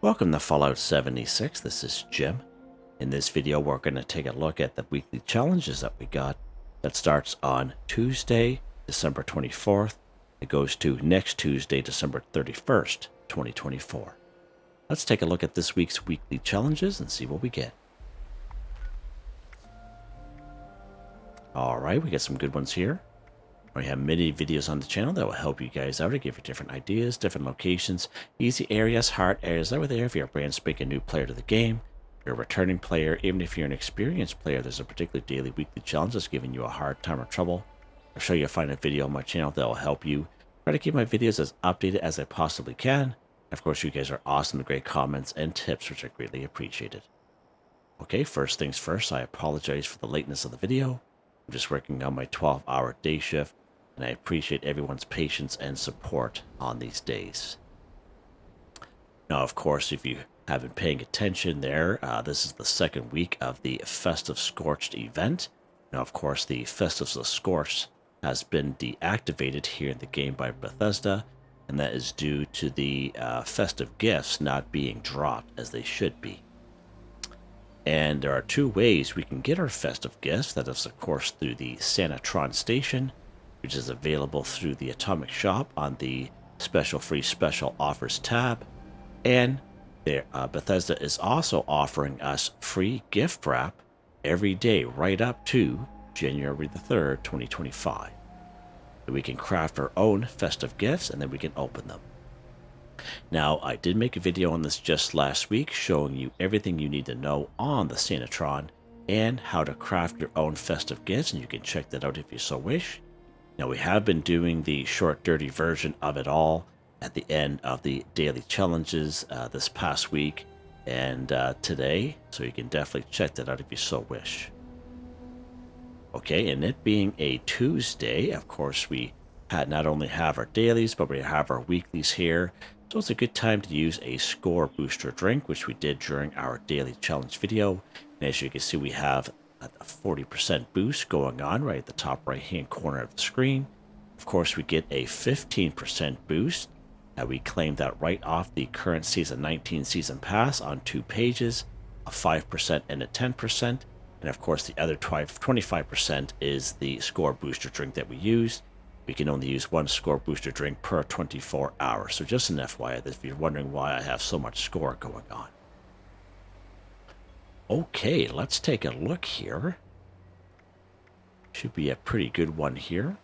Welcome to Fallout 76, this is Jim. In this video we're going to take a look at the weekly challenges that we got. That starts on Tuesday, December 24th. It goes to next Tuesday, December 31st, 2024. Let's take a look at this week's weekly challenges and see what we get. Alright, we got some good ones here. We have many videos on the channel that will help you guys out to give you different ideas, different locations, easy areas, hard areas over there if you're a brand spanking new player to the game. If you're a returning player, even if you're an experienced player, there's a particular daily, weekly challenge that's giving you a hard time or trouble. I'm sure you'll find a video on my channel that will help you. Try to keep my videos as updated as I possibly can. And of course, you guys are awesome with great comments and tips, which are greatly appreciated. Okay, first things first, I apologize for the lateness of the video. I'm just working on my 12-hour day shift, and I appreciate everyone's patience and support on these days. Now, of course, if you have been paying attention there, this is the second week of the Festive Scorched event. Now, of course, the Festive Scorched has been deactivated here in the game by Bethesda, and that is due to the festive gifts not being dropped as they should be. And there are two ways we can get our festive gifts. That is, of course, through the An Assaultron station, which is available through the Atomic Shop on the Special Free Special Offers tab. And there, Bethesda is also offering us free gift wrap every day right up to January the 3rd, 2025. So we can craft our own festive gifts and then we can open them. Now, I did make a video on this just last week showing you everything you need to know on the An Assaultron and how to craft your own festive gifts, and you can check that out if you so wish. Now, we have been doing the short, dirty version of it all at the end of the daily challenges this past week and today, so you can definitely check that out if you so wish. Okay, and it being a Tuesday, of course, we not only have our dailies, but we have our weeklies here. So it's a good time to use a score booster drink, which we did during our daily challenge video. And as you can see, we have a 40% boost going on right at the top right hand corner of the screen. Of course, we get a 15% boost. We claim that right off the current season 19 season pass on 2 pages, a 5% and a 10%. And of course, the other 25% is the score booster drink that we use. We can only use one score booster drink per 24 hours. So just an FYI, if you're wondering why I have so much score going on. Okay, let's take a look here. Should be a pretty good one here.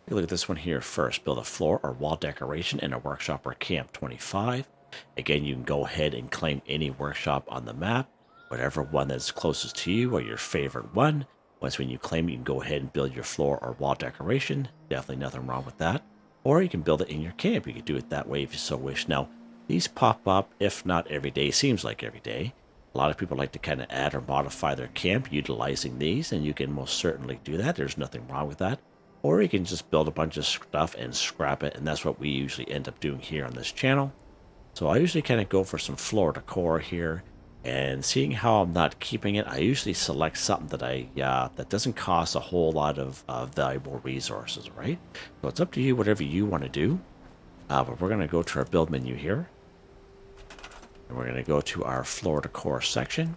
Take a look at this one here first. Build a floor or wall decoration in a workshop or camp 25. Again, you can go ahead and claim any workshop on the map, whatever one that's closest to you or your favorite one. Once when you claim it, you can go ahead and build your floor or wall decoration. Definitely nothing wrong with that. Or you can build it in your camp. You can do it that way if you so wish. Now, these pop up, if not every day, seems like every day. A lot of people like to kind of add or modify their camp utilizing these, and you can most certainly do that. There's nothing wrong with that. Or you can just build a bunch of stuff and scrap it, and that's what we usually end up doing here on this channel. So I usually kind of go for some floor decor here. And seeing how I'm not keeping it, I usually select something that that doesn't cost a whole lot of valuable resources, right? So it's up to you, whatever you want to do. But we're going to go to our build menu here. And we're going to go to our floor decor section.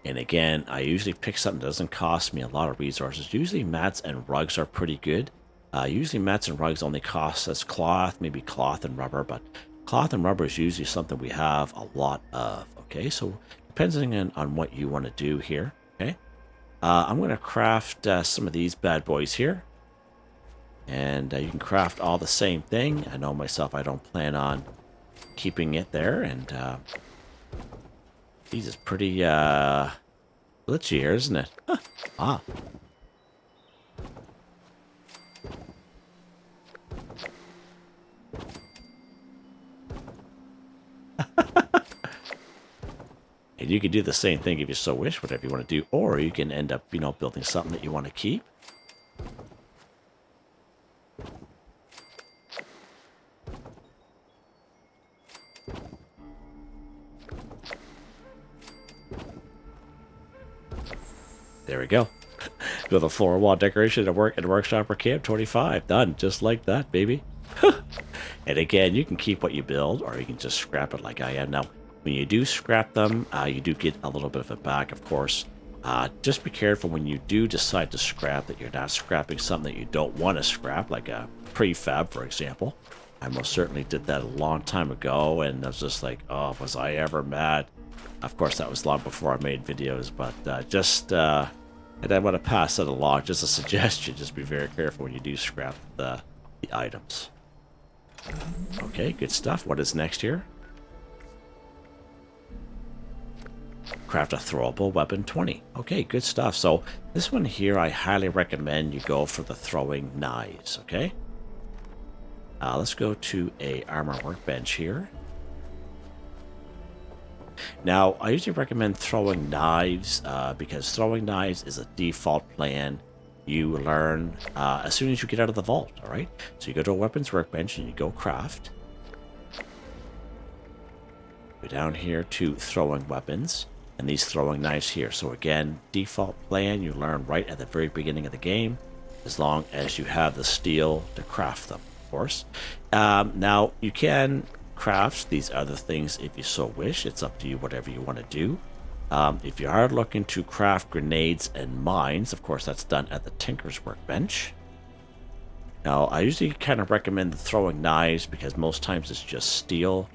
And again, I usually pick something that doesn't cost me a lot of resources. Usually mats and rugs are pretty good. Usually mats and rugs only cost us cloth, maybe cloth and rubber, but cloth and rubber is usually something we have a lot of, okay? So depending on what you want to do here, okay? I'm going to craft some of these bad boys here. And you can craft all the same thing. I know myself, I don't plan on keeping it there. And these is pretty glitchy here, isn't it? Huh. Ah. And you can do the same thing if you so wish, whatever you want to do, or you can end up, building something that you want to keep. There we go. Build a floor wall decoration at a workshop or camp 25. Done. Just like that, baby. And again, you can keep what you build, or you can just scrap it like I am. Now, when you do scrap them, you do get a little bit of it back, of course. Just be careful when you do decide to scrap that you're not scrapping something that you don't want to scrap, like a prefab, for example. I most certainly did that a long time ago, and I was just like, oh, was I ever mad? Of course, that was long before I made videos, but and I want to pass that along, just a suggestion. Just be very careful when you do scrap the items. Okay, good stuff. What is next here? Craft a throwable weapon 20. Okay, good stuff. So this one here, I highly recommend you go for the throwing knives, okay? Let's go to a armor workbench here. Now, I usually recommend throwing knives because throwing knives is a default plan you learn as soon as you get out of the vault, all right? So you go to a weapons workbench and you go craft. Go down here to throwing weapons and these throwing knives here. So again, default plan you learn right at the very beginning of the game, as long as you have the steel to craft them, of course. Now, you can craft these other things if you so wish. It's up to you, whatever you want to do. If you are looking to craft grenades and mines, of course, that's done at the Tinker's Workbench. Now, I usually kind of recommend the throwing knives because most times it's just steel.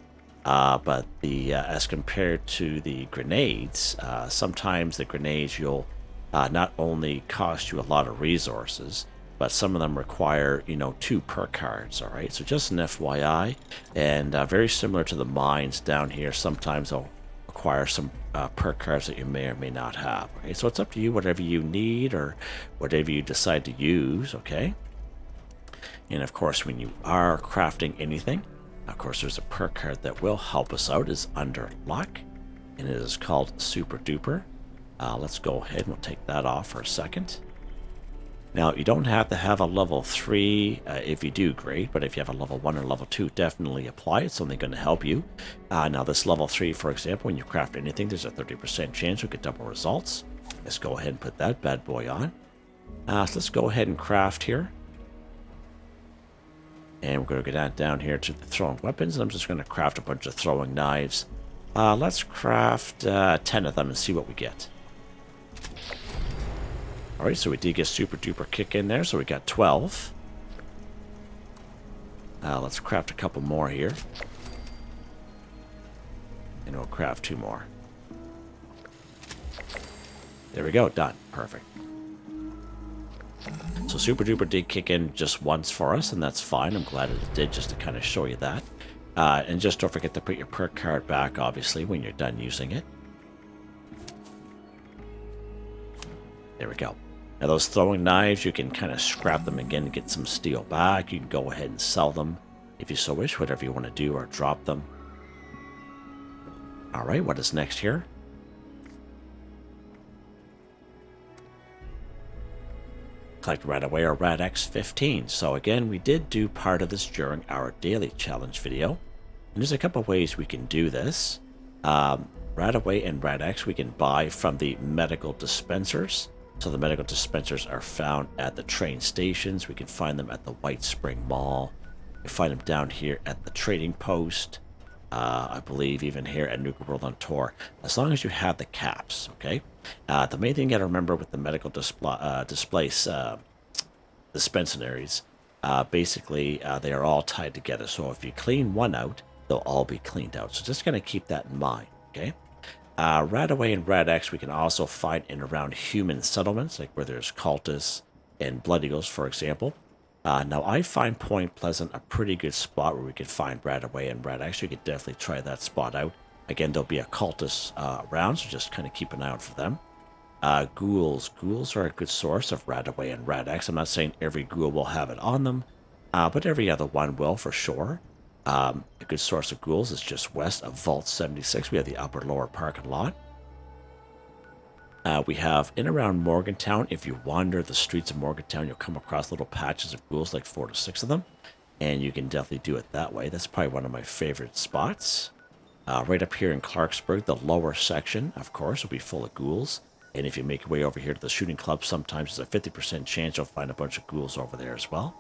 But as compared to the grenades, sometimes the grenades you'll not only cost you a lot of resources, but some of them require, 2 perk cards, all right? So just an FYI, and very similar to the mines down here, sometimes they'll require some perk cards that you may or may not have, okay? So it's up to you, whatever you need or whatever you decide to use, okay? And of course, when you are crafting anything, of course, there's a perk card that will help us out, is under luck, and it is called Super Duper. Let's go ahead and we'll take that off for a second. Now, you don't have to have a level 3. If you do, great, but if you have a level 1 or level 2, definitely apply. It's only going to help you. Now, this level 3, for example, when you craft anything, there's a 30% chance you'll get double results. Let's go ahead and put that bad boy on. So let's go ahead and craft here. And we're going to go down here to the throwing weapons. I'm just going to craft a bunch of throwing knives. Let's craft 10 of them and see what we get. Alright, so we did get Super Duper kick in there, so we got 12. Let's craft a couple more here. And we'll craft 2 more. There we go, done. Perfect. So Super Duper did kick in just once for us, and that's fine. I'm glad it did, just to kind of show you that. And just don't forget to put your perk card back, obviously, when you're done using it. There we go. Now those throwing knives, you can kind of scrap them again to get some steel back. You can go ahead and sell them if you so wish, whatever you want to do, or drop them. Alright, what is next here? Collect RadAway or Rad-X 15. So again, we did do part of this during our daily challenge video. And there's a couple of ways we can do this. RadAway and Rad-X we can buy from the medical dispensers. So the medical dispensers are found at the train stations. We can find them at the White Spring Mall. We can find them down here at the trading post. I believe even here at Nuka World on Tour. As long as you have the caps, okay? The main thing you got to remember with the medical dispensaries, basically they are all tied together. So if you clean one out, they'll all be cleaned out. So just going to keep that in mind, okay? RadAway and Rad-X we can also find in around human settlements, like where there's cultists and Blood Eagles, for example. Now, I find Point Pleasant a pretty good spot where we can find RadAway and Rad-X. You could definitely try that spot out. Again, there'll be a cultist around, so just kind of keep an eye out for them. Ghouls. Ghouls are a good source of RadAway and Rad-X. I'm not saying every ghoul will have it on them, but every other one will for sure. A good source of ghouls is just west of Vault 76. We have the upper lower parking lot. We have in around Morgantown. If you wander the streets of Morgantown, you'll come across little patches of ghouls, like 4 to 6 of them. And you can definitely do it that way. That's probably one of my favorite spots. Right up here in Clarksburg, the lower section, of course, will be full of ghouls. And if you make your way over here to the shooting club, sometimes there's a 50% chance you'll find a bunch of ghouls over there as well.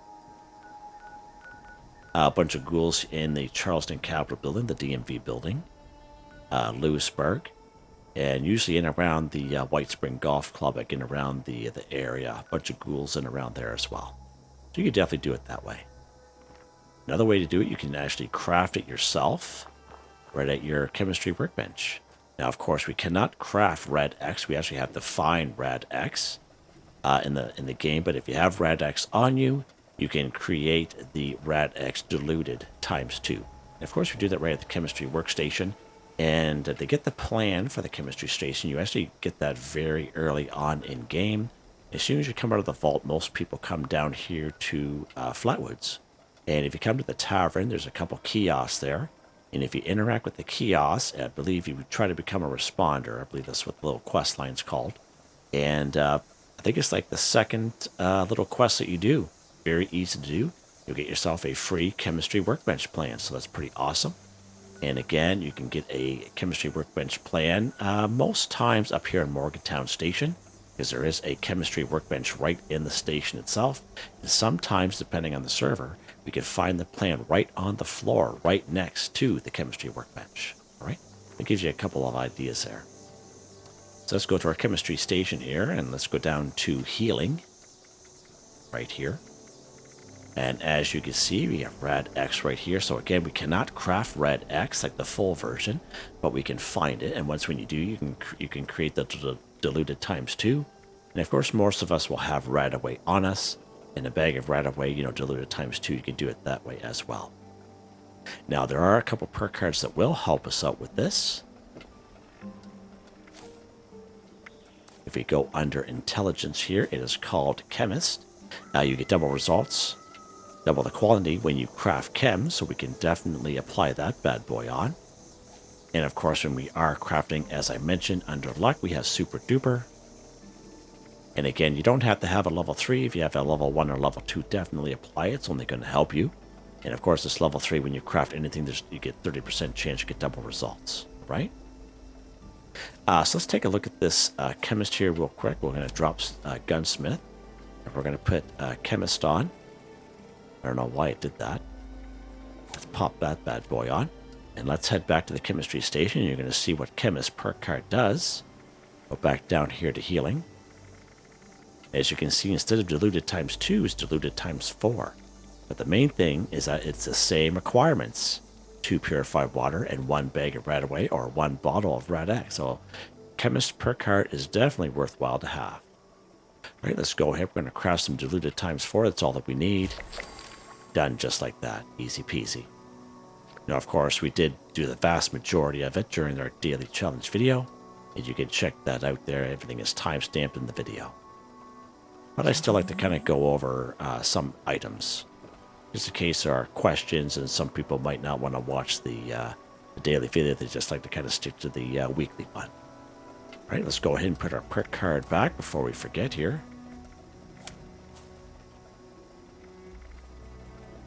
A bunch of ghouls in the Charleston Capitol building, the DMV building, Lewisburg, and usually in around the White Spring Golf Club, like in around the area. A bunch of ghouls in around there as well. So you could definitely do it that way. Another way to do it, you can actually craft it yourself right at your chemistry workbench. Now, of course, we cannot craft Rad-X. We actually have to find Rad-X in the game. But if you have Rad-X on you, you can create the Rad-X diluted ×2. And of course, we do that right at the chemistry workstation. And to get the plan for the chemistry station, you actually get that very early on in game. As soon as you come out of the vault, most people come down here to Flatwoods. And if you come to the tavern, there's a couple kiosks there. And if you interact with the kiosks, I believe you try to become a responder. I believe that's what the little quest line's called. And I think it's like the second little quest that you do. Very easy to do. You'll get yourself a free chemistry workbench plan. So that's pretty awesome. And again, you can get a chemistry workbench plan most times up here in Morgantown Station, because there is a chemistry workbench right in the station itself. And sometimes, depending on the server, we can find the plan right on the floor, right next to the chemistry workbench. All right? That gives you a couple of ideas there. So let's go to our chemistry station here, and let's go down to healing right here. And as you can see, we have Rad-X right here. So again, we cannot craft Rad-X like the full version, but we can find it. And when you do, you can create the diluted ×2. And of course, most of us will have RadAway on us. And a bag of RadAway, diluted ×2, you can do it that way as well. Now, there are a couple perk cards that will help us out with this. If we go under Intelligence here, it is called Chemist. Now, you get double results. Double the quality when you craft chem, so we can definitely apply that bad boy on. And of course, when we are crafting, as I mentioned, under luck, we have super duper. And again, you don't have to have a level 3. If you have a level 1 or level 2, definitely apply it. It's only going to help you. And of course, this level 3, when you craft anything, you get 30% chance to get double results, right? So let's take a look at this chemist here real quick. We're going to drop gunsmith. And we're going to put chemist on. I don't know why it did that. Let's pop that bad boy on. And let's head back to the chemistry station. You're going to see what chemist perk card does. Go back down here to healing. As you can see, instead of diluted ×2, it's diluted ×4. But the main thing is that it's the same requirements. 2 purified water and 1 bag of RadAway or 1 bottle of Rad-X. So chemist perk card is definitely worthwhile to have. All right, let's go ahead. We're going to craft some diluted ×4. That's all that we need. Done just like that. Easy peasy. Now, of course, we did do the vast majority of it during our daily challenge video. And you can check that out there. Everything is timestamped in the video. But I still like to kind of go over some items. Just in case there are questions and some people might not want to watch the daily video. They just like to kind of stick to the weekly one. All right, let's go ahead and put our perk card back before we forget here.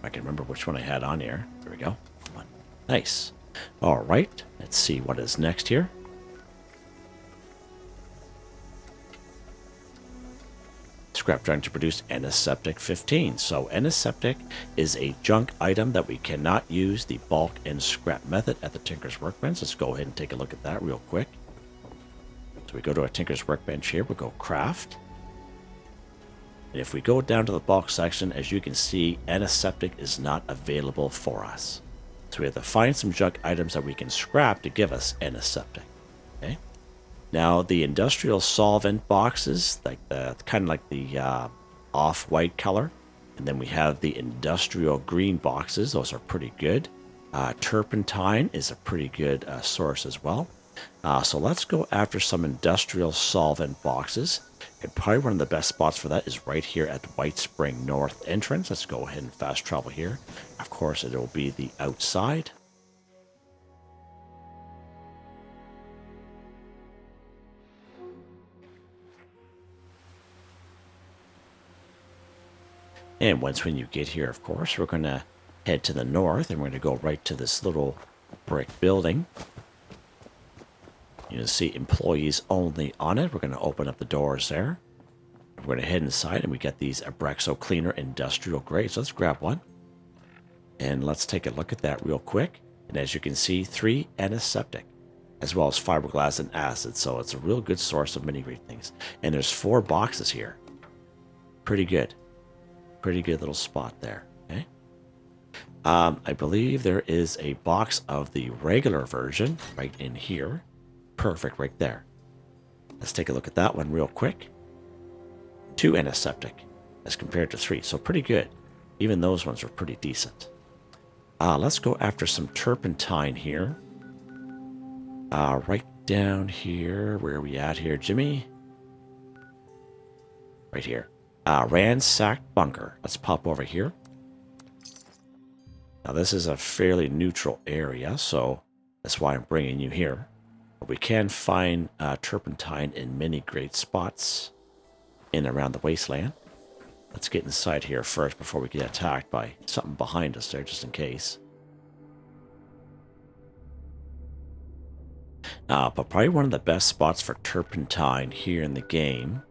I can remember which one I had on here. There we go. Nice. All right. Let's see what is next here. Scrap trying to produce Antiseptic 15. So Antiseptic is a junk item that we cannot use the bulk and scrap method at the Tinker's Workbench. Let's go ahead and take a look at that real quick. So we go to our Tinker's Workbench here. We'll go craft. And if we go down to the bulk section, as you can see, Antiseptic is not available for us. So we have to find some junk items that we can scrap to give us Antiseptic. Okay. Now the industrial solvent boxes, like kind of like the off-white color, and then we have the industrial green boxes. Those are pretty good. Turpentine is a pretty good source as well. So let's go after some industrial solvent boxes. And probably one of the best spots for that is right here at White Spring North entrance. Let's go ahead and fast travel here. Of course, it will be the outside. And when you get here, of course, we're going to head to the north, and we're going to go right to this little brick building. You'll see employees only on it. We're going to open up the doors there. We're going to head inside, and we get these Abrexo Cleaner Industrial Grade. So let's grab one. And let's take a look at that real quick. And as you can see, 3 Antiseptic, as well as fiberglass and acid. So it's a real good source of many great things. And there's 4 boxes here. Pretty good. Pretty good little spot there. Okay. I believe there is a box of the regular version right in here. Perfect right there. Let's take a look at that one real quick. 2 Antiseptic as compared to 3. So pretty good. Even those ones are pretty decent. Let's go after some turpentine here. Right down here. Where are we at here, Jimmy? Right here. Ransacked bunker. Let's pop over here. Now this is a fairly neutral area, so that's why I'm bringing you here. But we can find turpentine in many great spots in around the wasteland. Let's get inside here first before we get attacked by something behind us there, just in case. But probably one of the best spots for turpentine here in the game.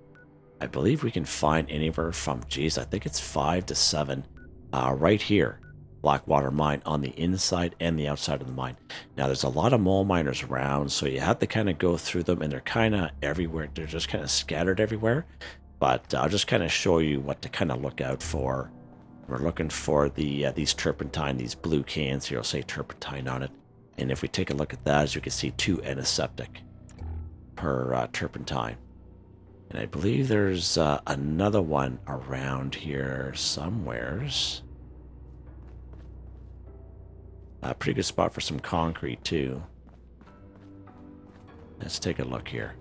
I believe we can find anywhere from, geez, I think it's 5 to 7 right here. Blackwater mine on the inside and the outside of the mine. Now there's a lot of mole miners around, so you have to kind of go through them, and they're kind of everywhere. They're just kind of scattered everywhere. But I'll just kind of show you what to kind of look out for. We're looking for the these turpentine, these blue cans here will say turpentine on it. And if we take a look at that, as you can see, 2 Antiseptic per turpentine. And I believe there's another one around here somewheres. A pretty good spot for some concrete too. Let's take a look here.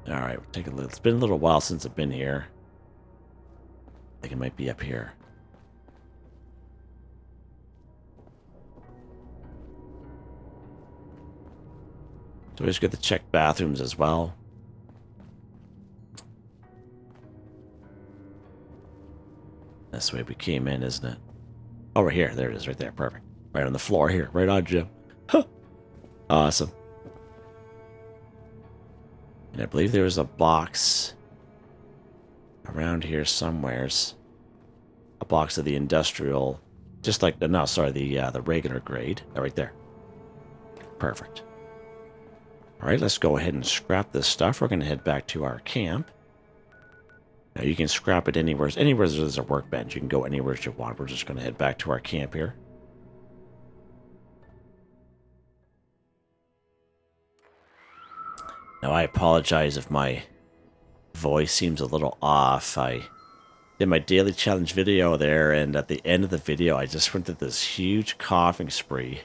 All right, we'll take a look. It's been a little while since I've been here. I think it might be up here. So we just got to check bathrooms as well. That's the way we came in, isn't it? Over here. There it is right there. Perfect. Right on the floor here. Right on, Jim. Huh. Awesome. And I believe there was a box around here somewheres. A box of the industrial, just like the, no, sorry, the regular grade. Right there. Perfect. All right, let's go ahead and scrap this stuff. We're going to head back to our camp. Now you can scrap it anywhere there's a workbench. You can go anywhere you want. We're just going to head back to our camp here. Now, I apologize if my voice seems a little off. I did my daily challenge video there, and at the end of the video, I just went through this huge coughing spree.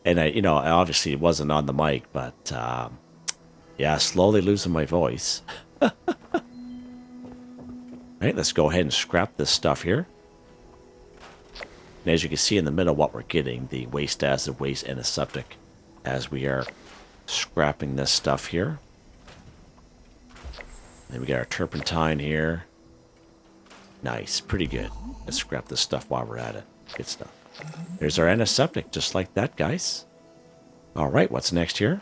And I obviously wasn't on the mic, but yeah, slowly losing my voice. All right, let's go ahead and scrap this stuff here. And as you can see in the middle, what we're getting, the waste acid, waste antiseptic, as we are scrapping this stuff here. Then we got our turpentine here. Nice, pretty good. Let's scrap this stuff while we're at it. Good stuff. There's our antiseptic, just like that, guys. All right, what's next here?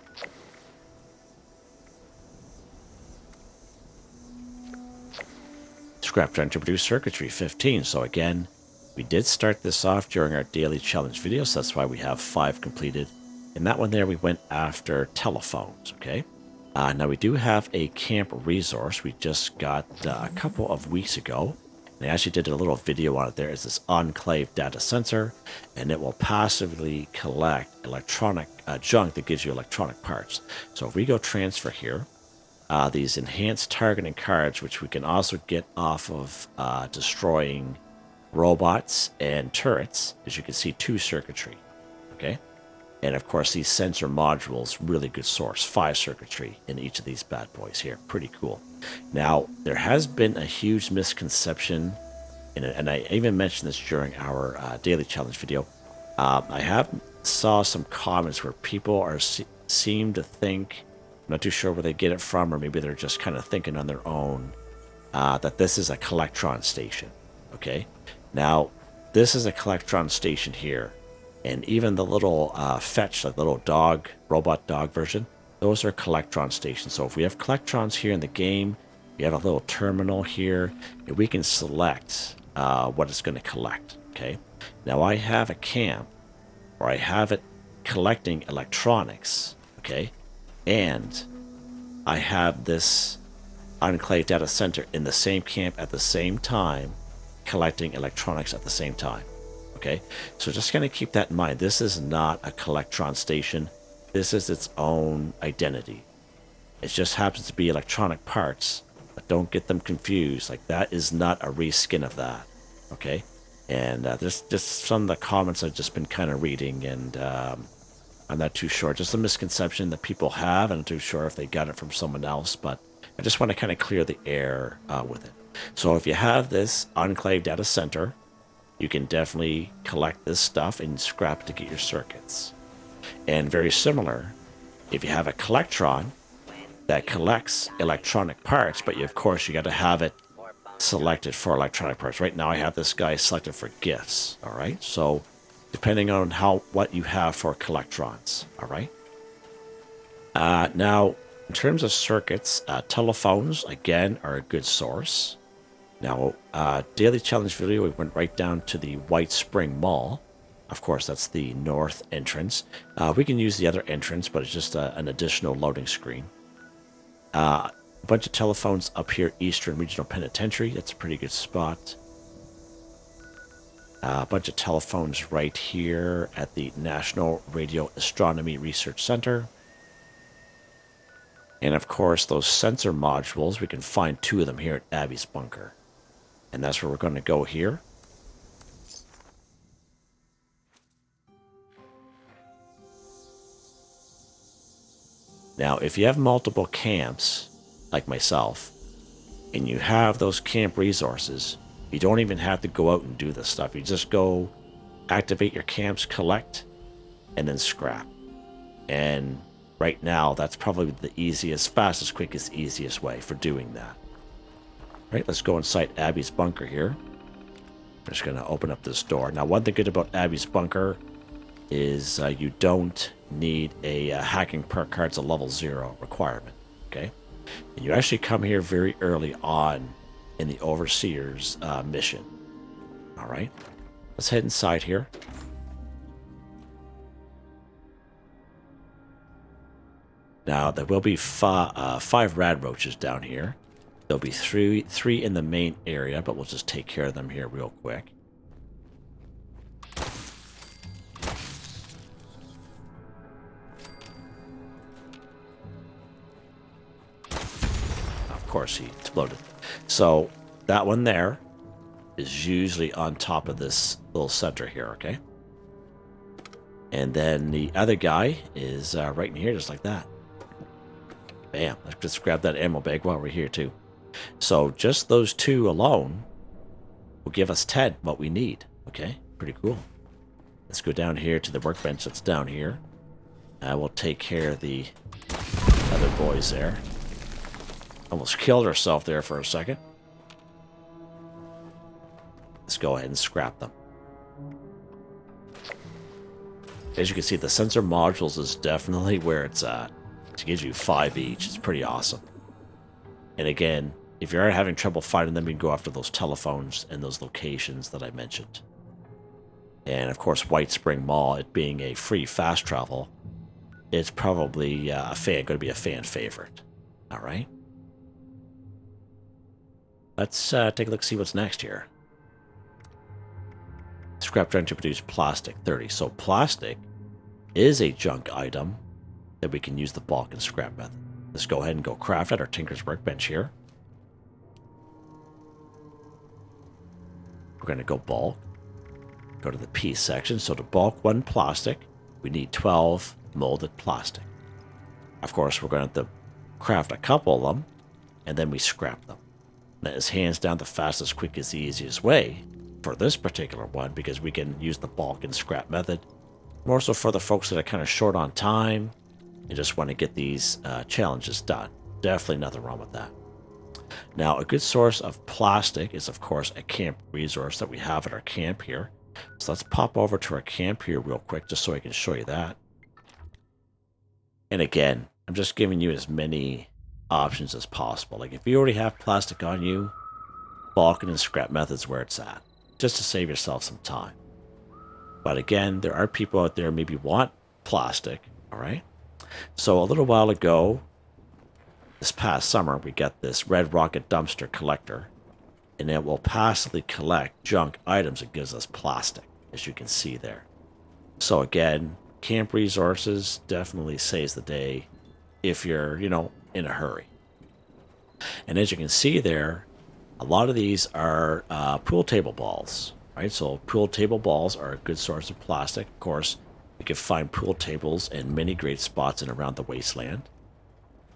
Scrap trying to produce circuitry 15. So again, we did start this off during our daily challenge video, so that's why we have 5 completed. In that one there, we went after telephones, okay? Now we do have a camp resource we just got a couple of weeks ago. And I actually did a little video on it there. It's this enclave data sensor, and it will passively collect electronic junk that gives you electronic parts. So if we go transfer here, these enhanced targeting cards, which we can also get off of destroying robots and turrets, as you can see, 2 circuitry, okay? And of course, these sensor modules, really good source, 5 circuitry in each of these bad boys here. Pretty cool. Now, there has been a huge misconception, and I even mentioned this during our daily challenge video. I saw some comments where people seem to think, I'm not too sure where they get it from, or maybe they're just kind of thinking on their own, that this is a collectron station, okay? Now, this is a collectron station here. And even the little fetch, like the little dog, robot dog version, those are collectron stations. So if we have collectrons here in the game, we have a little terminal here, and we can select what it's going to collect. Okay. Now I have a camp, or I have it collecting electronics. Okay. And I have this Enclave data center in the same camp at the same time, collecting electronics at the same time. Okay, so just going to keep that in mind. This is not a collectron station. This is its own identity. It just happens to be electronic parts, but don't get them confused. Like, that is not a reskin of that. Okay, and there's just some of the comments I've just been kind of reading, and I'm not too sure. Just a misconception that people have. I'm not too sure if they got it from someone else, but I just want to kind of clear the air with it. So if you have this Enclave data center, you can definitely collect this stuff and scrap to get your circuits. And very similar, if you have a collectron that collects electronic parts, but of course you got to have it selected for electronic parts. Right now I have this guy selected for gifts. All right, so depending on what you have for collectrons. All right. Now, in terms of circuits, telephones again are a good source. Now, daily challenge video, we went right down to the White Spring Mall. Of course, that's the north entrance. We can use the other entrance, but it's just an additional loading screen. A bunch of telephones up here, Eastern Regional Penitentiary. That's a pretty good spot. A bunch of telephones right here at the National Radio Astronomy Research Center. And of course, those sensor modules, we can find 2 of them here at Abby's Bunker. And that's where we're going to go here. Now, if you have multiple camps, like myself, and you have those camp resources, you don't even have to go out and do this stuff. You just go activate your camps, collect, and then scrap. And right now, that's probably the easiest, fastest, quickest, easiest way for doing that. Right, let's go inside Abby's Bunker here. I'm just going to open up this door. Now, one thing good about Abby's Bunker is you don't need a hacking perk card. It's a level 0 requirement. Okay, and you actually come here very early on in the Overseer's mission. All right, let's head inside here. Now, there will be 5 rad roaches down here. There'll be three in the main area, but we'll just take care of them here real quick. Of course, he exploded. So that one there is usually on top of this little center here, okay? And then the other guy is right in here, just like that. Bam. Let's just grab that ammo bag while we're here, too. So just those 2 alone will give us 10, what we need. Okay, pretty cool. Let's go down here to the workbench that's down here. We'll take care of the other boys there. Almost killed herself there for a second. Let's go ahead and scrap them. As you can see, the sensor modules is definitely where it's at. It gives you 5 each. It's pretty awesome. And again, if you're having trouble finding them, you can go after those telephones and those locations that I mentioned. And of course, White Spring Mall, it being a free fast travel, it's probably going to be a fan favorite. All right. Let's take a look, see what's next here. Scrap drum to produce plastic 30. So plastic is a junk item that we can use the bulk and scrap method. Let's go ahead and go craft at our Tinker's Workbench here. We're going to go bulk. Go to the piece section. So to bulk 1 plastic, we need 12 molded plastic. Of course, we're going to have to craft a couple of them, and then we scrap them. That is hands down the fastest, quickest, easiest way for this particular one, because we can use the bulk and scrap method. More so for the folks that are kind of short on time and just want to get these challenges done. Definitely nothing wrong with that. Now, a good source of plastic is, of course, a camp resource that we have at our camp here. So let's pop over to our camp here real quick just so I can show you that. And again, I'm just giving you as many options as possible. Like if you already have plastic on you, bulking and scrap methods where it's at, just to save yourself some time. But again, there are people out there maybe want plastic, all right? So a little while ago, this past summer, we got this red rocket dumpster collector, and it will passively collect junk items. It gives us plastic, as you can see there. So again, camp resources definitely saves the day if you're, in a hurry. And as you can see there, a lot of these are pool table balls, right? So pool table balls are a good source of plastic. Of course, you can find pool tables in many great spots in around the wasteland.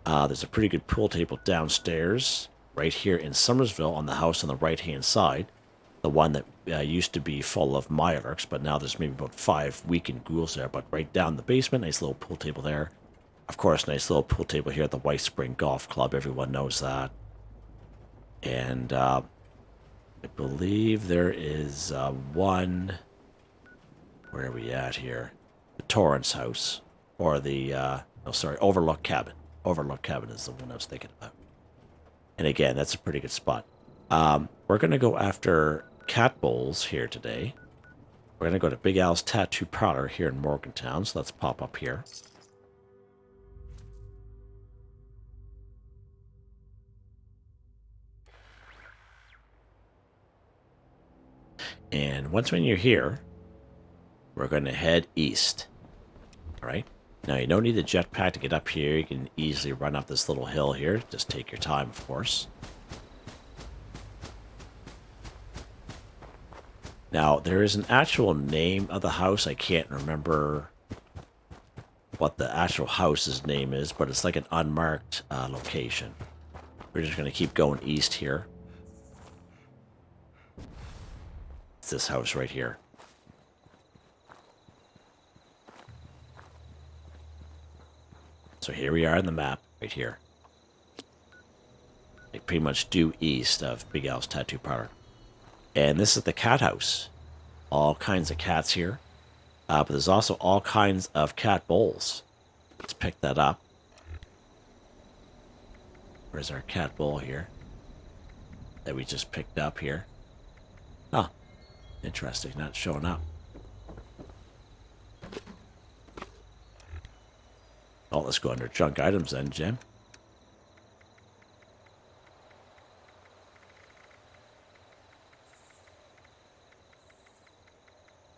There's a pretty good pool table downstairs, right here in Summersville on the house on the right-hand side. The one that used to be full of Mirelurks, but now there's maybe about 5 weakened ghouls there. But right down in the basement, nice little pool table there. Of course, nice little pool table here at the White Spring Golf Club. Everyone knows that. And I believe there is one... Where are we at here? The Torrance house. Or the... Overlook Cabin. Overlook Cabin is the one I was thinking about. And again, that's a pretty good spot. We're going to go after cat bowls here today. We're going to go to Big Al's Tattoo Parlor here in Morgantown. So let's pop up here. And once when you're here, we're going to head east. All right. Now, you don't need the jetpack to get up here. You can easily run up this little hill here. Just take your time, of course. Now, there is an actual name of the house. I can't remember what the actual house's name is, but it's like an unmarked location. We're just going to keep going east here. It's this house right here. So here we are on the map, right here. Like pretty much due east of Big Al's Tattoo Parlor. And this is the cat house. All kinds of cats here. But there's also all kinds of cat bowls. Let's pick that up. Where's our cat bowl here? That we just picked up here. Oh, interesting. Not showing up. Oh, let's go under junk items then, Jim.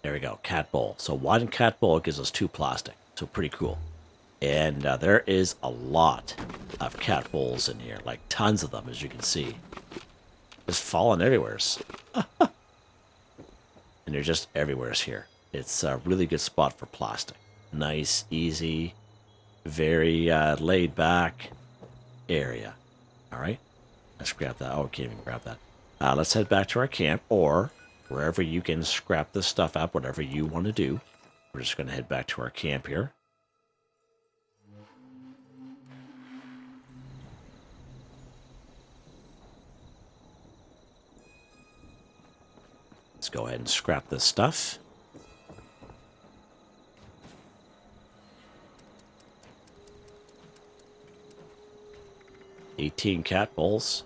There we go, cat bowl. So one cat bowl gives us 2 plastic. So pretty cool. And there is a lot of cat bowls in here. Like tons of them, as you can see. Just falling everywhere. And they're just everywhere here. It's a really good spot for plastic. Nice, easy, very laid back area. All right. Let's grab that. Oh, I can't even grab that. Let's head back to our camp or wherever you can scrap this stuff up, whatever you want to do. We're just going to head back to our camp here. Let's go ahead and scrap this stuff. $18 cat bowls.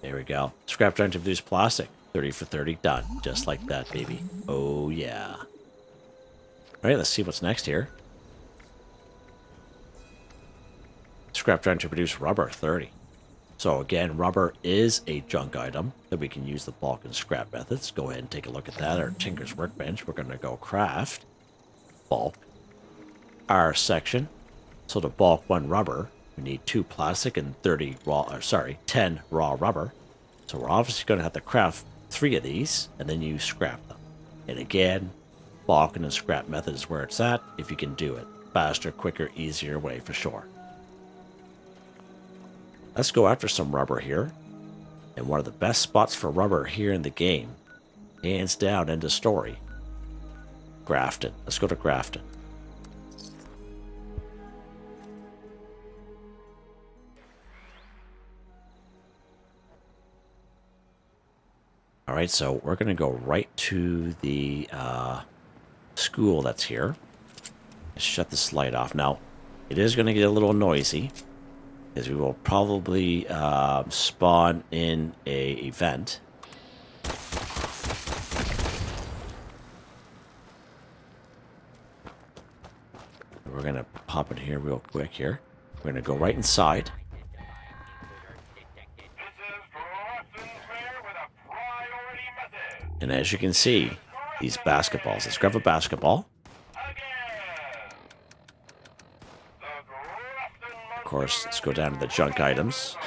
There we go. Scrap time to produce plastic. 30 for 30. Done. Just like that, baby. Oh, yeah. All right, let's see what's next here. Scrap time to produce rubber. 30. So again, rubber is a junk item that we can use the bulk and scrap methods. Go ahead and take a look at that. Our Tinker's Workbench. We're going to go craft bulk R section. So to bulk 1 rubber, we need 2 plastic and 10 raw rubber. So we're obviously going to have to craft 3 of these, and then you scrap them. And again, bulking and scrap method is where it's at, if you can do it. Faster, quicker, easier way for sure. Let's go after some rubber here. And one of the best spots for rubber here in the game, hands down, end of story, Grafton. Let's go to Grafton. All right, so we're going to go right to the school that's here. Let's shut this light off. Now, it is going to get a little noisy, because we will probably spawn in a event. We're going to pop in here real quick here. We're going to go right inside. And as you can see, these basketballs. Let's grab a basketball. Of course, let's go down to the junk items.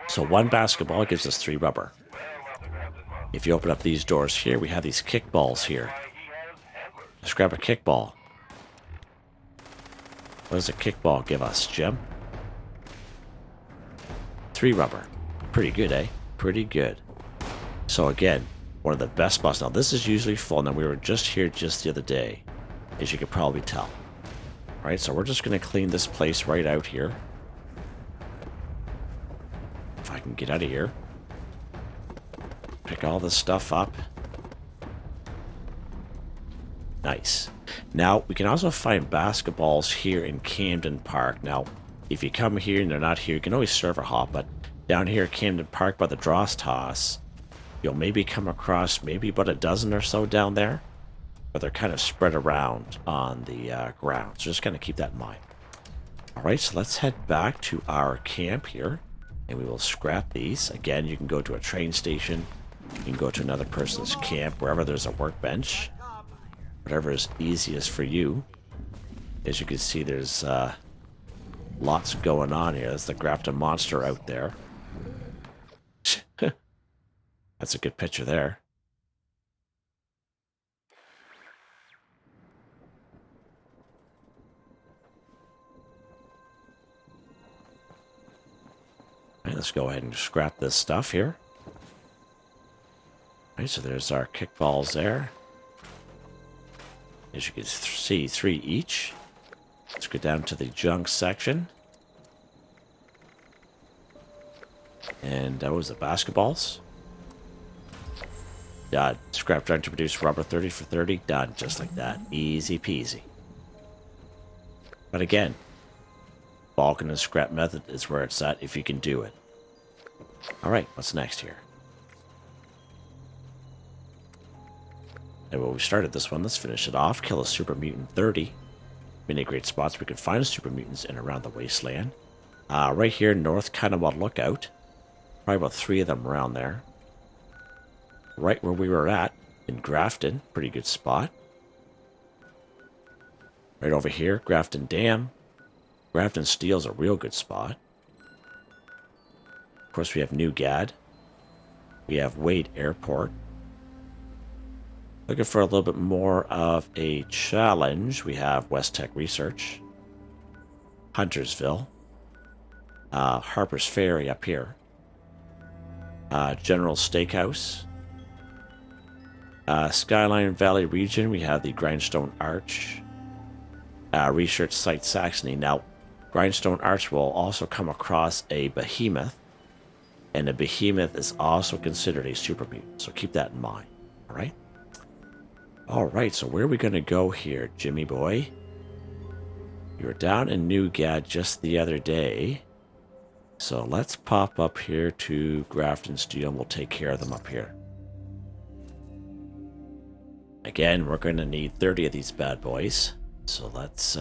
So 1 basketball gives us 3 rubber. If you open up these doors here, we have these kickballs here. Let's grab a kickball. What does a kickball give us, Jim? 3 rubber. Pretty good, eh? Pretty good. So again, one of the best spots. Now this is usually full. Now we were just here just the other day, as you could probably tell. Alright, so we're just going to clean this place right out here. If I can get out of here. Pick all this stuff up. Nice. Now, we can also find basketballs here in Camden Park. Now, if you come here and they're not here, you can always server hop, but down here at Camden Park by the Dross Toss, you'll maybe come across maybe about a dozen or so down there, but they're kind of spread around on the ground, so just kind of keep that in mind. Alright, so let's head back to our camp here, and we will scrap these. Again, you can go to a train station, you can go to another person's camp, wherever there's a workbench, whatever is easiest for you. As you can see, there's lots going on here. There's the Grafton monster out there. That's a good picture there. All right, let's go ahead and scrap this stuff here. All right, so there's our kickballs there. As you can see, 3 each. Let's go down to the junk section. And that was the basketballs. Done. Scrap trying to produce rubber 30 for 30. Done. Just like that. Easy peasy. But again, bulk and the scrap method is where it's at if you can do it. Alright, what's next here? And well, we started this one. Let's finish it off. Kill a Super Mutant 30. Many great spots we can find Super Mutants in around the wasteland. Right here, North Kanawa Lookout. Probably about 3 of them around there. Right where we were at, in Grafton. Pretty good spot. Right over here, Grafton Dam. Grafton Steel's a real good spot. Of course, we have New Gad. We have Wade Airport. Looking for a little bit more of a challenge, we have West Tech Research, Huntersville, Harper's Ferry up here, General Steakhouse, Skyline Valley region, we have the Grindstone Arch, Research Site Saxony. Now, Grindstone Arch will also come across a behemoth, and a behemoth is also considered a super mutant, so keep that in mind, alright? Alright, so where are we going to go here, Jimmy boy? You were down in New Gad just the other day. So let's pop up here to Grafton Steel and we'll take care of them up here. Again, we're going to need 30 of these bad boys. So let's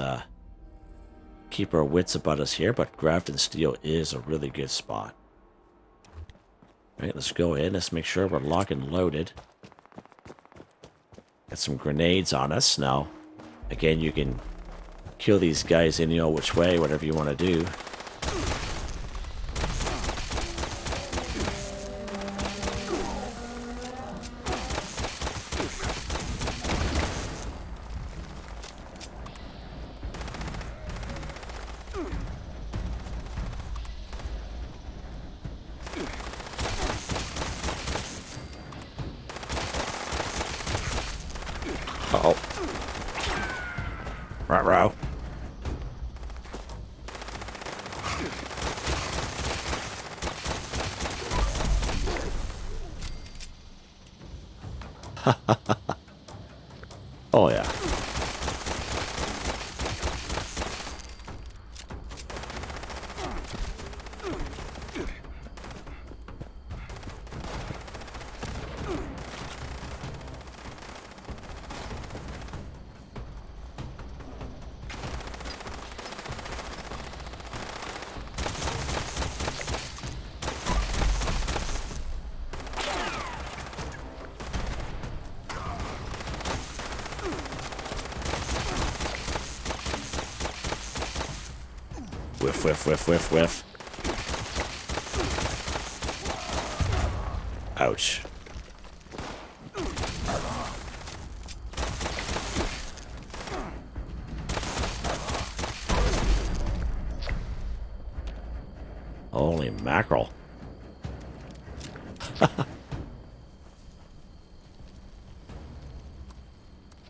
keep our wits about us here, but Grafton Steel is a really good spot. Alright, let's go in. Let's make sure we're locked and loaded. Got some grenades on us. Now, again, you can kill these guys any old which way, whatever you want to do. Uh-oh. Ruh-roh. Oh, yeah. Whiff, whiff, whiff, whiff, whiff. Ouch. Holy mackerel.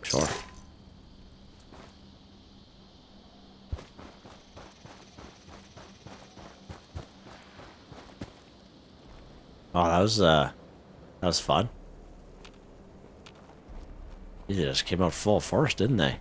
Sure. Oh, that was fun. They just came out full force, didn't they?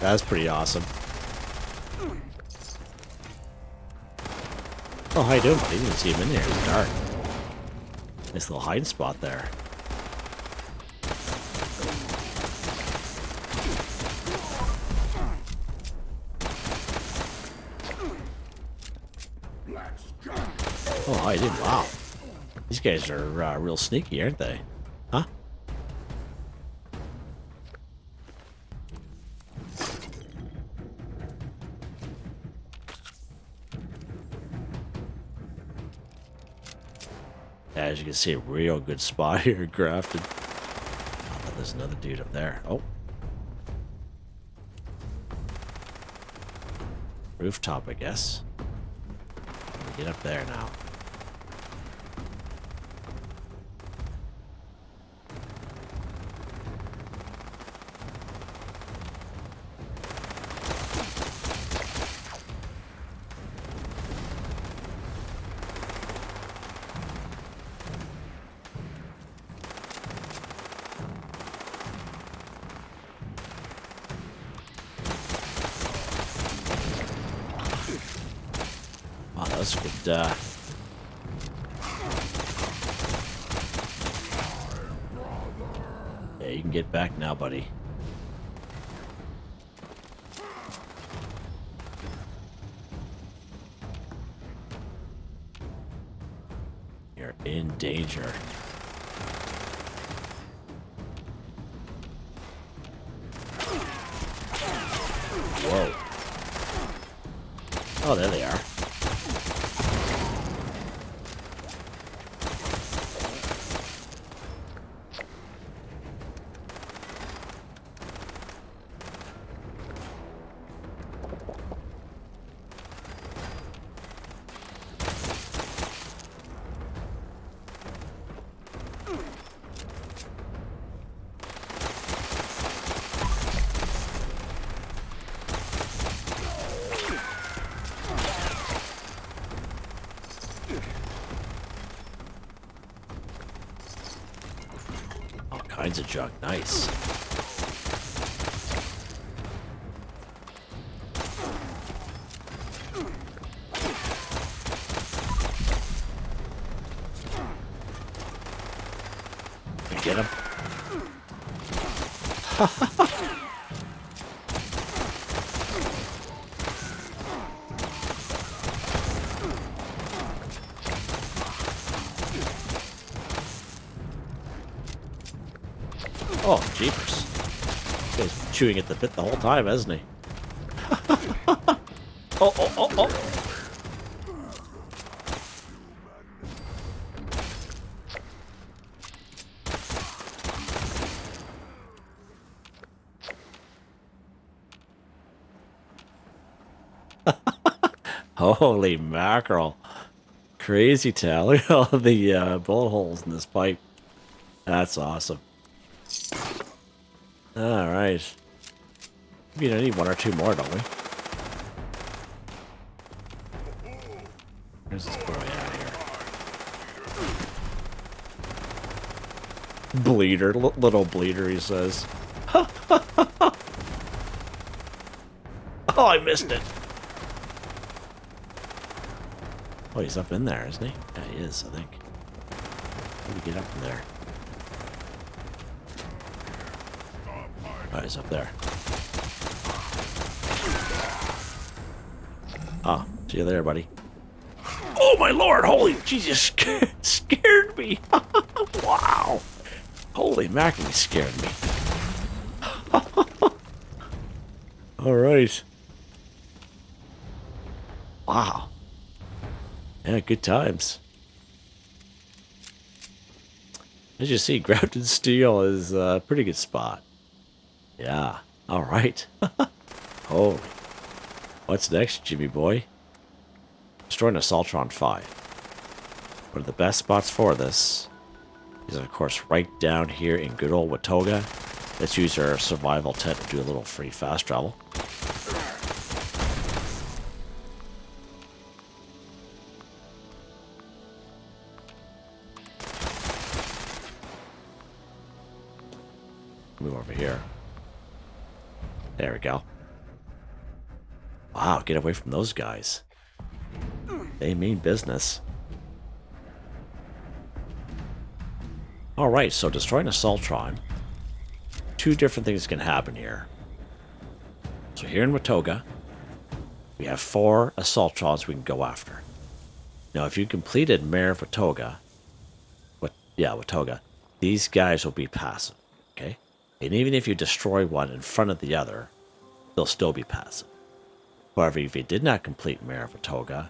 That's pretty awesome. Oh, how you doing, buddy? You didn't see him in there. It's dark. Nice little hiding spot there. Oh, how you doing? Wow. These guys are real sneaky, aren't they? Huh? As you can see, a real good spot here, grafted. Oh, there's another dude up there. Oh. Rooftop, I guess. Get up there now. Wow, that's good. Yeah, you can get back now, buddy. You're in danger. Whoa. Oh, there they are. Kinds of junk. Nice. You get him? Oh, jeepers. He's chewing at the bit the whole time, hasn't he? Oh, oh, oh, oh. Holy mackerel. Crazy town. Look at all the bullet holes in this pipe. That's awesome. Alright. We need one or two more, don't we? Where's this boy out here? Bleeder. Little bleeder, he says. Oh, I missed it. Oh, he's up in there, isn't he? Yeah, he is, I think. How do we get up in there? Oh, he's up there. Oh, see you there, buddy. Oh, my lord! Holy Jesus! Scared me! Wow! Holy mackerel, he scared me. Alright. Wow. Yeah, good times. As you see, Grounded Steel is a pretty good spot. Yeah. Alright. Holy. What's next, Jimmy boy? Destroy an Assaultron 5. One of the best spots for this is, of course, right down here in good old Watoga. Let's use our survival tent to do a little free fast travel. Move over here. There we go. Wow, get away from those guys. They mean business. Alright, so destroying Assaultron. Two different things can happen here. So here in Watoga, we have 4 Assaultrons we can go after. Now, if you completed Mayor of Watoga, Watoga, these guys will be passive, okay? And even if you destroy one in front of the other, they'll still be passive. However, if you did not complete Mayor of Watoga,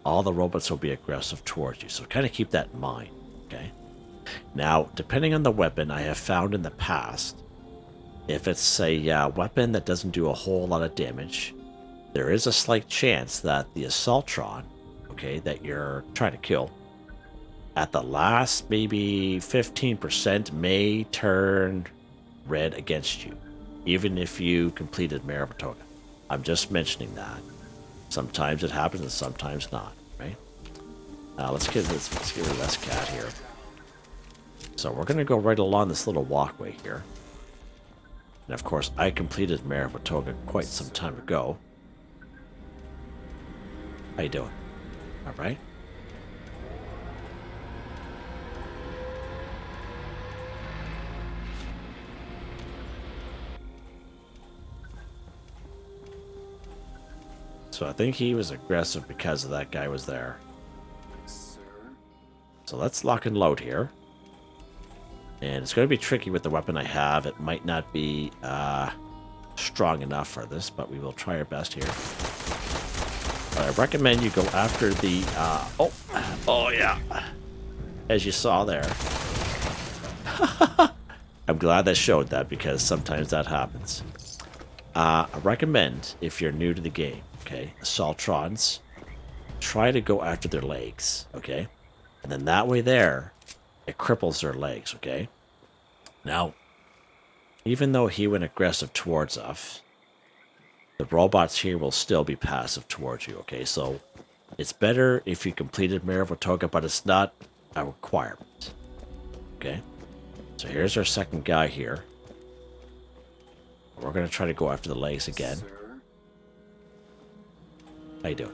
all the robots will be aggressive towards you. So kind of keep that in mind, okay? Now, depending on the weapon, I have found in the past, if it's a weapon that doesn't do a whole lot of damage, there is a slight chance that the Assaultron, okay, that you're trying to kill, at the last maybe 15% may turn red against you, even if you completed Mayor of Watoga. I'm just mentioning that. Sometimes it happens and sometimes not, right? Let's get rid of this cat here. So we're going to go right along this little walkway here. And of course, I completed Mayor of Watoga quite some time ago. How you doing? All right. So I think he was aggressive because of that guy was there. So let's lock and load here. And it's going to be tricky with the weapon I have. It might not be strong enough for this, but we will try our best here. I recommend you go after the... oh yeah. As you saw there. I'm glad that showed that because sometimes that happens. I recommend, if you're new to the game, okay, Assaultrons, try to go after their legs, okay? And then that way there, it cripples their legs, okay? Now, even though he went aggressive towards us, the robots here will still be passive towards you, okay? So, it's better if you completed Mayor of Watoga, but it's not a requirement, okay? So here's our second guy here. We're going to try to go after the legs again. How you doing?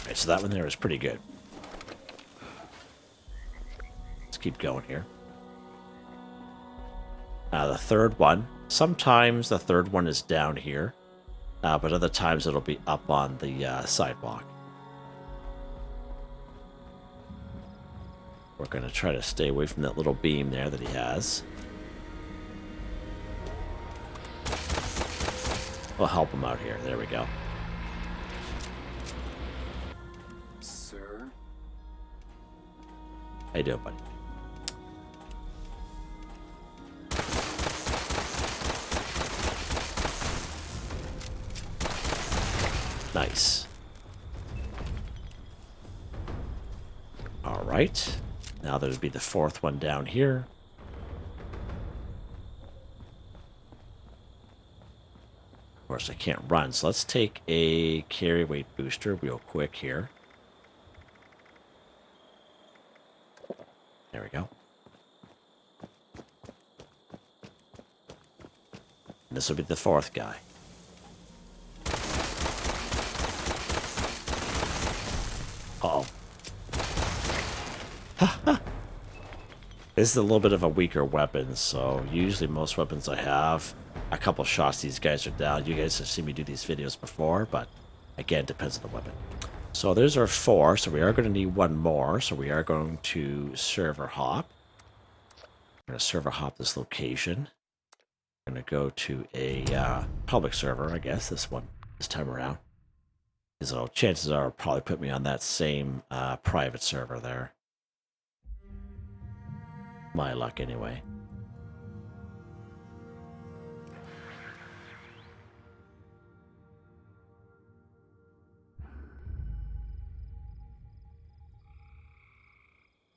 Alright, so that one there is pretty good. Let's keep going here. The third one. Sometimes the third one is down here. But other times it'll be up on the sidewalk. We're going to try to stay away from that little beam there that he has. We'll help him out here. There we go. Sir? How you doing, buddy? Nice. All right. Now there would be the fourth one down here. Of course, I can't run, so let's take a carry weight booster real quick here. There we go. And this will be the fourth guy. Uh-oh. This is a little bit of a weaker weapon, so usually most weapons I have, a couple shots, these guys are down. You guys have seen me do these videos before, but again, depends on the weapon. So there's our 4, so we are going to need one more, so we are going to server hop. We're going to server hop this location. We're going to go to a public server, I guess, this time around. So chances are it'll probably put me on that same private server there. My luck, anyway.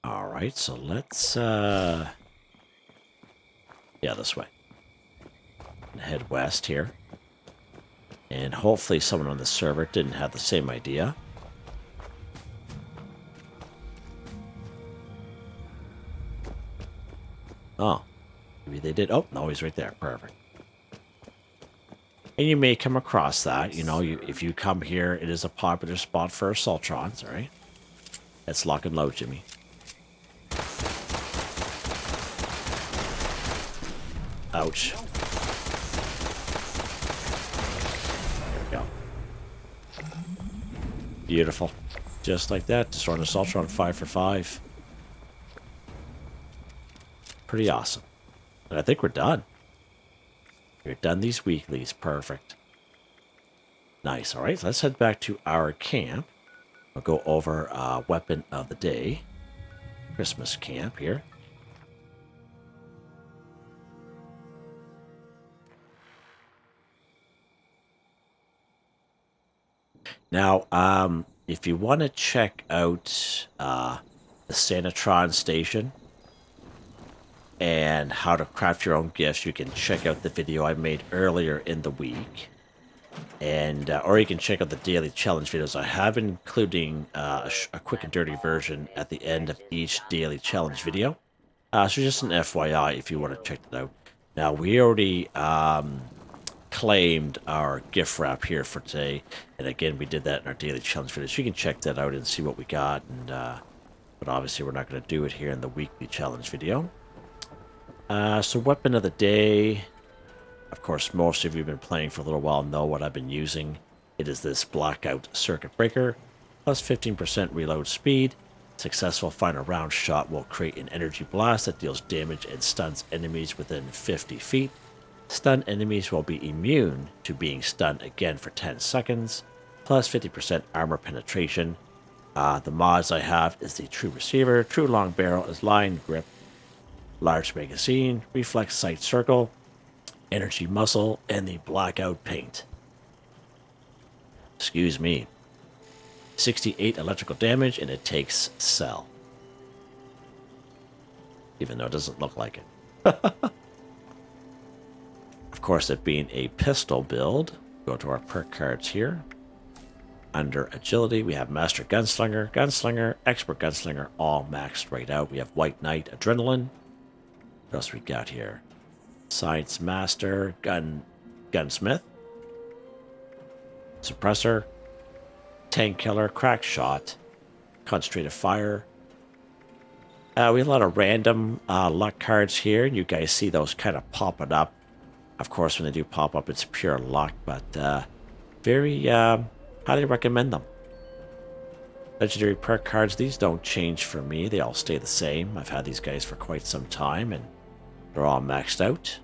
All right, so let's yeah, this way. And head west here. And hopefully someone on the server didn't have the same idea. Oh, maybe they did. Oh, no, he's right there. Perfect. And you may come across that. You know, if you come here, it is a popular spot for Assaultrons, all right? That's lock and load, Jimmy. Ouch. There we go. Beautiful. Just like that. Destroy an Assaultron 5 for 5. Pretty awesome. And I think we're done. We're done these weeklies. Perfect. Nice. All right, so let's head back to our camp. We'll go over weapon of the day. Christmas camp here. Now, if you want to check out the Santatron station and how to craft your own gifts, you can check out the video I made earlier in the week. And or you can check out the daily challenge videos. I have been including a quick and dirty version at the end of each daily challenge video. So just an FYI if you want to check it out. Now, we already claimed our gift wrap here for today, and again, we did that in our daily challenge videos. You can check that out and see what we got. And but obviously, we're not going to do it here in the weekly challenge video. So weapon of the day. Of course, most of you have been playing for a little while know what I've been using. It is this blackout circuit breaker, plus 15% reload speed. Successful final round shot will create an energy blast that deals damage and stuns enemies within 50 feet. Stunned enemies will be immune to being stunned again for 10 seconds, plus 50% armor penetration. The mods I have is the True Receiver, True Long Barrel is Line Grip, Large Magazine, Reflex Sight Circle, Energy Muscle, and the Blackout Paint. Excuse me. 68 electrical damage, and it takes Cell. Even though it doesn't look like it. Of course, it being a pistol build, go to our perk cards here. Under Agility, we have Master Gunslinger, Gunslinger, Expert Gunslinger, all maxed right out. We have White Knight, Adrenaline. What else we got here? Science Master, Gunsmith, Suppressor, Tank Killer, Crack Shot, Concentrated Fire. We have a lot of random luck cards here. You guys see those kind of popping up. Of course, when they do pop up, it's pure luck, but very highly recommend them. Legendary perk cards, these don't change for me. They all stay the same. I've had these guys for quite some time, and they're all maxed out.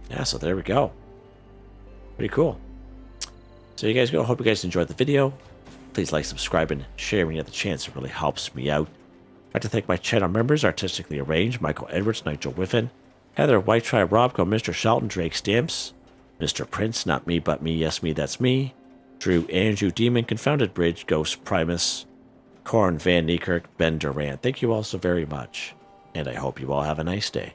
Yeah, so there we go. Pretty cool. So you guys go. Hope you guys enjoyed the video. Please like, subscribe, and share when you have the chance. It really helps me out. I'd like to thank my channel members, Artistically Arranged, Michael Edwards, Nigel Wiffen, Heather, Whitetribe, Robco, Mr. Shelton, Drake Stamps, Mr.Prince, NotMeButMeYesMeThatsMe, Drew, Andrew, Demon, Confounded Bridge, Ghost, Primus, Corn, Van Niekirk, Ben Durant. Thank you all so very much, and I hope you all have a nice day.